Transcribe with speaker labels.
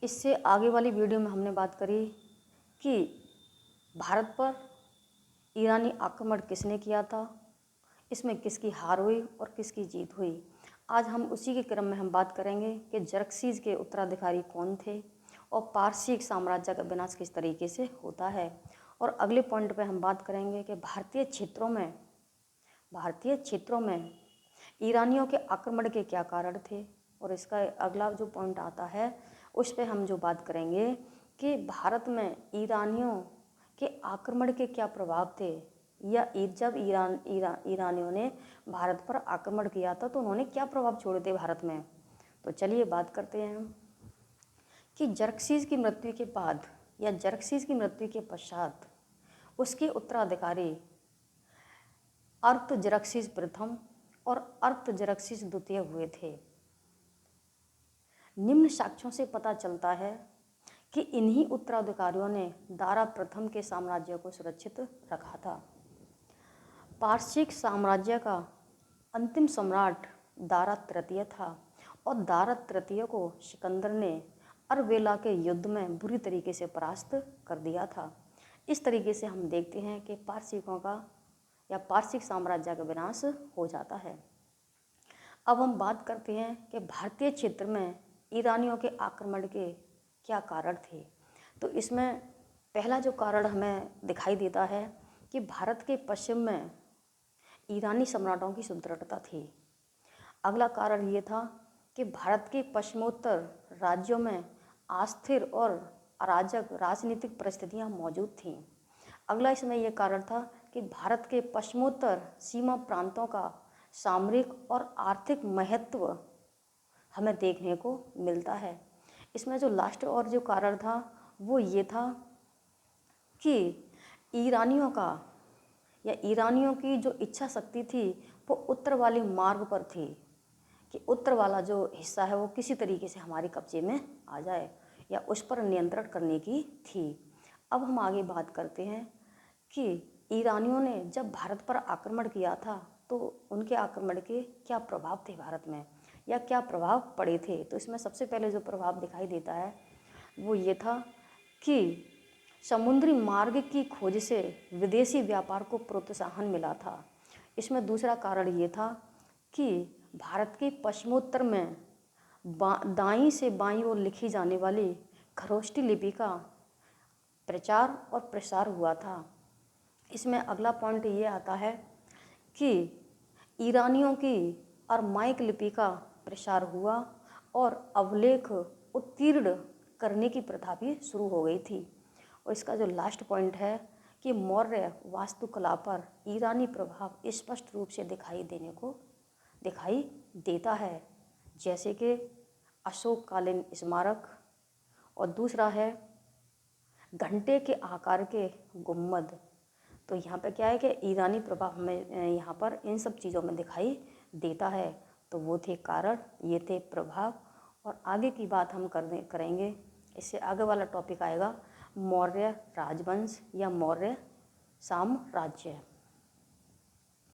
Speaker 1: इससे आगे वाली वीडियो में हमने बात करी कि भारत पर ईरानी आक्रमण किसने किया था, इसमें किसकी हार हुई और किसकी जीत हुई। आज हम उसी के क्रम में हम बात करेंगे कि जरक्सीज के उत्तराधिकारी कौन थे और पारसी साम्राज्य का विनाश किस तरीके से होता है। और अगले पॉइंट पे हम बात करेंगे कि भारतीय क्षेत्रों में ईरानियों के आक्रमण के क्या कारण थे। और इसका अगला जो पॉइंट आता है उस पे हम जो बात करेंगे कि भारत में ईरानियों के आक्रमण के क्या प्रभाव थे, या जब ईरानियों ने भारत पर आक्रमण किया था तो उन्होंने क्या प्रभाव छोड़े थे भारत में। तो चलिए बात करते हैं हम कि जरक्सीज की मृत्यु के बाद या जरक्सीज की मृत्यु के पश्चात उसके उत्तराधिकारी अर्तजरक्सीज प्रथम और अर्तजरक्सीज द्वितीय हुए थे। निम्न साक्ष्यों से पता चलता है कि इन्हीं उत्तराधिकारियों ने दारा प्रथम के साम्राज्य को सुरक्षित रखा था। पारसिक साम्राज्य का अंतिम सम्राट दारा तृतीय था और दारा तृतीय को सिकंदर ने अरबेला के युद्ध में बुरी तरीके से परास्त कर दिया था। इस तरीके से हम देखते हैं कि पारसिकों का या पारसिक साम्राज्य का विनाश हो जाता है। अब हम बात करते हैं कि भारतीय क्षेत्र में ईरानियों के आक्रमण के क्या कारण थे। तो इसमें पहला जो कारण हमें दिखाई देता है कि भारत के पश्चिम में ईरानी सम्राटों की सुदृढ़ता थी। अगला कारण ये था कि भारत के पश्चिमोत्तर राज्यों में अस्थिर और अराजक राजनीतिक परिस्थितियां मौजूद थीं। अगला इसमें यह कारण था कि भारत के पश्चिमोत्तर सीमा प्रांतों का सामरिक और आर्थिक महत्व हमें देखने को मिलता है। इसमें जो लास्ट और जो कारण था वो ये था कि ईरानियों का या ईरानियों की जो इच्छा शक्ति थी वो उत्तर वाले मार्ग पर थी कि उत्तर वाला जो हिस्सा है वो किसी तरीके से हमारे कब्जे में आ जाए या उस पर नियंत्रण करने की थी। अब हम आगे बात करते हैं कि ईरानियों ने जब भारत पर आक्रमण किया था तो उनके आक्रमण के क्या प्रभाव थे भारत में या क्या प्रभाव पड़े थे। तो इसमें सबसे पहले जो प्रभाव दिखाई देता है वो ये था कि समुद्री मार्ग की खोज से विदेशी व्यापार को प्रोत्साहन मिला था। इसमें दूसरा कारण ये था कि भारत के पश्चिमोत्तर में दाईं से बाईं ओर लिखी जाने वाली खरोष्टी लिपि का प्रचार और प्रसार हुआ था। इसमें अगला पॉइंट ये आता है कि ईरानियों की अरमाइक लिपि का प्रसार हुआ और अवलेख उत्कीर्ण करने की प्रथा भी शुरू हो गई थी। और इसका जो लास्ट पॉइंट है कि मौर्य वास्तुकला पर ईरानी प्रभाव स्पष्ट रूप से दिखाई देता है, जैसे कि अशोककालीन स्मारक और दूसरा है घंटे के आकार के गुम्बद। तो यहाँ पे क्या है कि ईरानी प्रभाव हमें यहाँ पर इन सब चीज़ों में दिखाई देता है। तो वो थे कारण, ये थे प्रभाव। और आगे की बात हम करेंगे। इससे आगे वाला टॉपिक आएगा मौर्य राजवंश या मौर्य साम्राज्य।